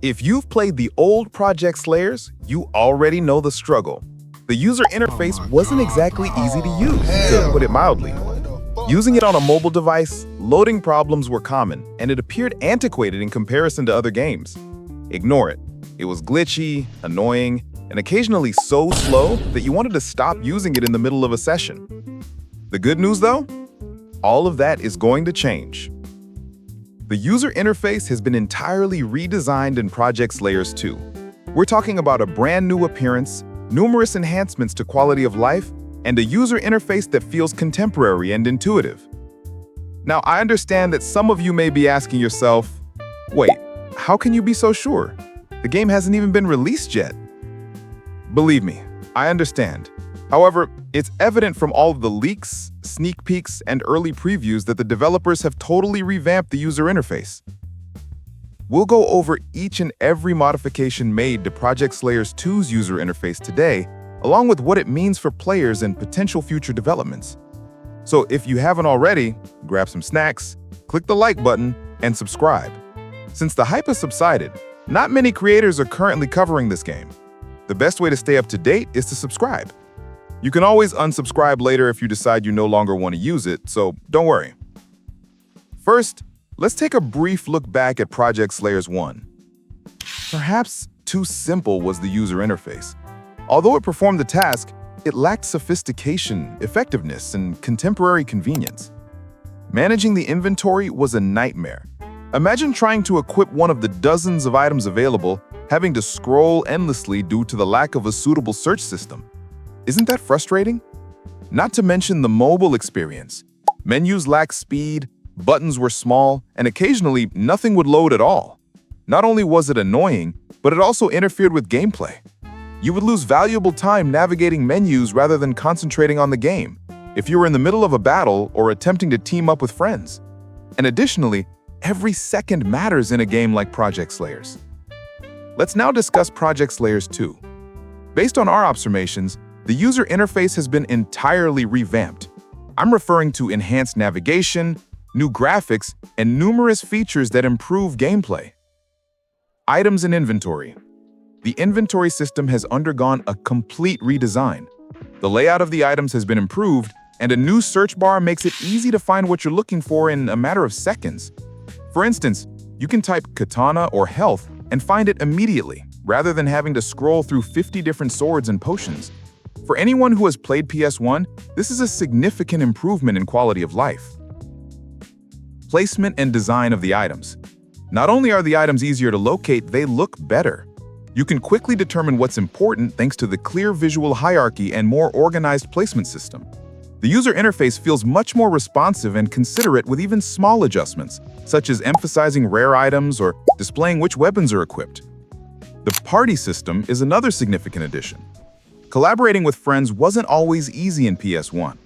If you've played the old Project Slayers, you already know the struggle. The user interface wasn't exactly easy to use, to put it mildly. Using it on a mobile device, loading problems were common, and it appeared antiquated in comparison to other games. Ignore it. It was glitchy, annoying, and occasionally so slow that you wanted to stop using it in the middle of a session. The good news, though? All of that is going to change. The user interface has been entirely redesigned in Project Slayers 2. We're talking about a brand new appearance, numerous enhancements to quality of life, and a user interface that feels contemporary and intuitive. Now, I understand that some of you may be asking yourself, wait, how can you be so sure? The game hasn't even been released yet. Believe me, I understand. However, it's evident from all of the leaks, sneak peeks, and early previews that the developers have totally revamped the user interface. We'll go over each and every modification made to Project Slayers 2's user interface today, along with what it means for players and potential future developments. So if you haven't already, grab some snacks, click the like button, and subscribe. Since the hype has subsided, not many creators are currently covering this game. The best way to stay up to date is to subscribe. You can always unsubscribe later if you decide you no longer want to use it, so don't worry. First, let's take a brief look back at Project Slayers 1. Perhaps too simple was the user interface. Although it performed the task, it lacked sophistication, effectiveness, and contemporary convenience. Managing the inventory was a nightmare. Imagine trying to equip one of the dozens of items available, having to scroll endlessly due to the lack of a suitable search system. Isn't that frustrating? Not to mention the mobile experience. Menus lacked speed, buttons were small, and occasionally nothing would load at all. Not only was it annoying, but it also interfered with gameplay. You would lose valuable time navigating menus rather than concentrating on the game, if you were in the middle of a battle or attempting to team up with friends. And additionally, every second matters in a game like Project Slayers. Let's now discuss Project Slayers 2. Based on our observations, the user interface has been entirely revamped. I'm referring to enhanced navigation, new graphics, and numerous features that improve gameplay. Items and inventory. The inventory system has undergone a complete redesign. The layout of the items has been improved, and a new search bar makes it easy to find what you're looking for in a matter of seconds. For instance, you can type katana or health and find it immediately, rather than having to scroll through 50 different swords and potions. For anyone who has played PS1, this is a significant improvement in quality of life. Placement and design of the items. Not only are the items easier to locate, they look better. You can quickly determine what's important thanks to the clear visual hierarchy and more organized placement system. The user interface feels much more responsive and considerate with even small adjustments, such as emphasizing rare items or displaying which weapons are equipped. The party system is another significant addition. Collaborating with friends wasn't always easy in PS1.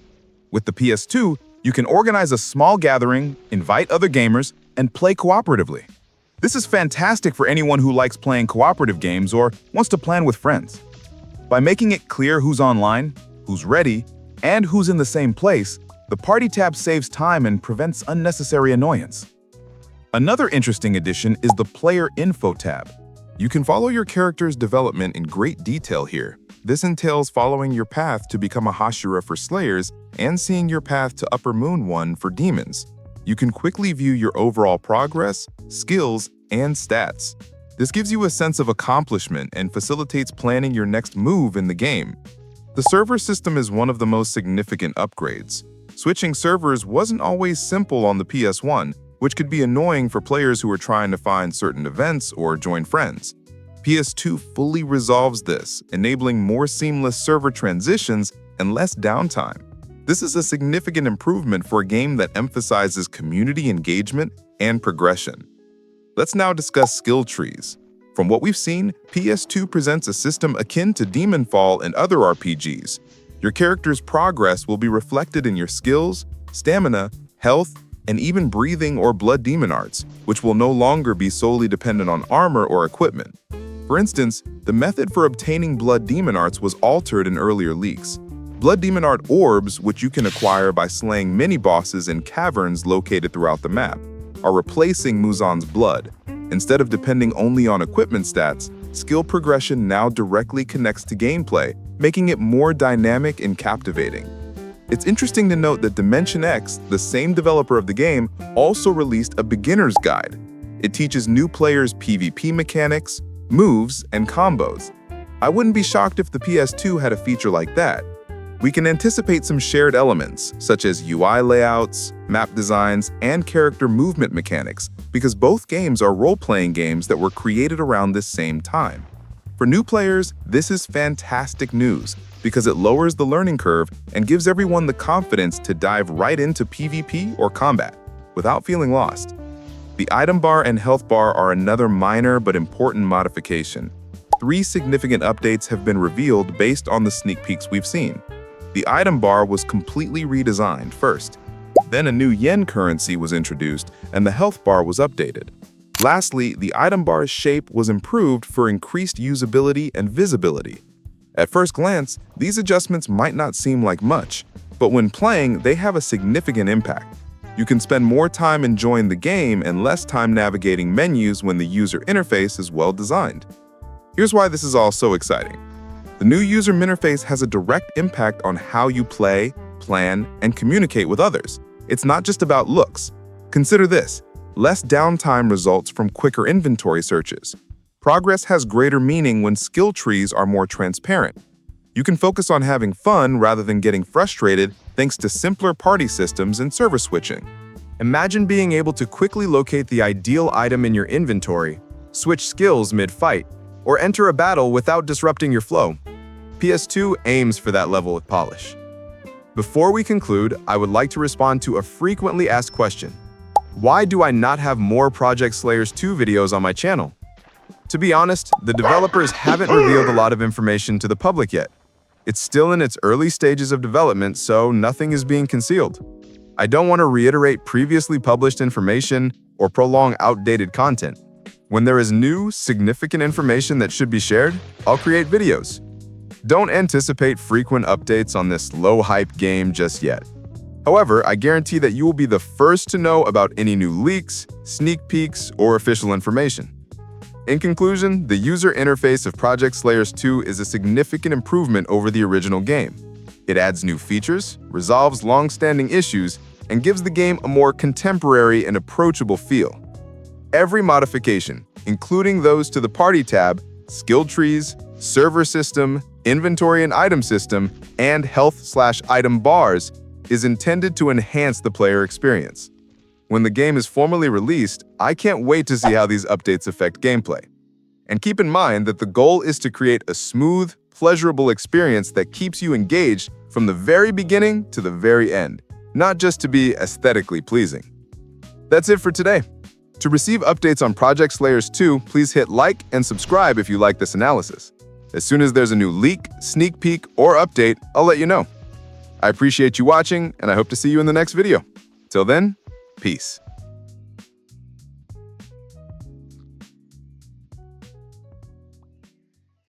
With the PS2, you can organize a small gathering, invite other gamers, and play cooperatively. This is fantastic for anyone who likes playing cooperative games or wants to plan with friends. By making it clear who's online, who's ready, and who's in the same place, the Party tab saves time and prevents unnecessary annoyance. Another interesting addition is the Player Info tab. You can follow your character's development in great detail here. This entails following your path to become a Hashira for Slayers and seeing your path to Upper Moon 1 for Demons. You can quickly view your overall progress, skills, and stats. This gives you a sense of accomplishment and facilitates planning your next move in the game. The server system is one of the most significant upgrades. Switching servers wasn't always simple on the PS1, which could be annoying for players who are trying to find certain events or join friends. PS2 fully resolves this, enabling more seamless server transitions and less downtime. This is a significant improvement for a game that emphasizes community engagement and progression. Let's now discuss skill trees. From what we've seen, PS2 presents a system akin to Demonfall and other RPGs. Your character's progress will be reflected in your skills, stamina, health, and even breathing or blood demon arts, which will no longer be solely dependent on armor or equipment. For instance, the method for obtaining blood demon arts was altered in earlier leaks. Blood demon art orbs, which you can acquire by slaying mini-bosses in caverns located throughout the map, are replacing Muzan's blood, Instead of depending only on equipment stats, skill progression now directly connects to gameplay, making it more dynamic and captivating. It's interesting to note that Dimension X, the same developer of the game, also released a beginner's guide. It teaches new players PvP mechanics, moves, and combos. I wouldn't be shocked if the PS2 had a feature like that. We can anticipate some shared elements, such as UI layouts, map designs, and character movement mechanics, because both games are role-playing games that were created around this same time. For new players, this is fantastic news, because it lowers the learning curve and gives everyone the confidence to dive right into PvP or combat, without feeling lost. The item bar and health bar are another minor but important modification. 3 significant updates have been revealed based on the sneak peeks we've seen. The item bar was completely redesigned first. Then a new yen currency was introduced, and the health bar was updated. Lastly, the item bar's shape was improved for increased usability and visibility. At first glance, these adjustments might not seem like much, but when playing, they have a significant impact. You can spend more time enjoying the game and less time navigating menus when the user interface is well designed. Here's why this is all so exciting. The new user interface has a direct impact on how you play, plan, and communicate with others. It's not just about looks. Consider this: less downtime results from quicker inventory searches. Progress has greater meaning when skill trees are more transparent. You can focus on having fun rather than getting frustrated thanks to simpler party systems and server switching. Imagine being able to quickly locate the ideal item in your inventory, switch skills mid-fight, or enter a battle without disrupting your flow. PS2 aims for that level of polish. Before we conclude, I would like to respond to a frequently asked question. Why do I not have more Project Slayers 2 videos on my channel? To be honest, the developers haven't revealed a lot of information to the public yet. It's still in its early stages of development, so nothing is being concealed. I don't want to reiterate previously published information or prolong outdated content. When there is new, significant information that should be shared, I'll create videos. Don't anticipate frequent updates on this low-hype game just yet. However, I guarantee that you will be the first to know about any new leaks, sneak peeks, or official information. In conclusion, the user interface of Project Slayers 2 is a significant improvement over the original game. It adds new features, resolves long-standing issues, and gives the game a more contemporary and approachable feel. Every modification, including those to the Party tab, skill trees, server system, inventory and item system, and health/item bars, is intended to enhance the player experience. When the game is formally released, I can't wait to see how these updates affect gameplay. And keep in mind that the goal is to create a smooth, pleasurable experience that keeps you engaged from the very beginning to the very end, not just to be aesthetically pleasing. That's it for today. To receive updates on Project Slayers 2, please hit like and subscribe if you like this analysis. As soon as there's a new leak, sneak peek, or update, I'll let you know. I appreciate you watching, and I hope to see you in the next video. Till then, peace.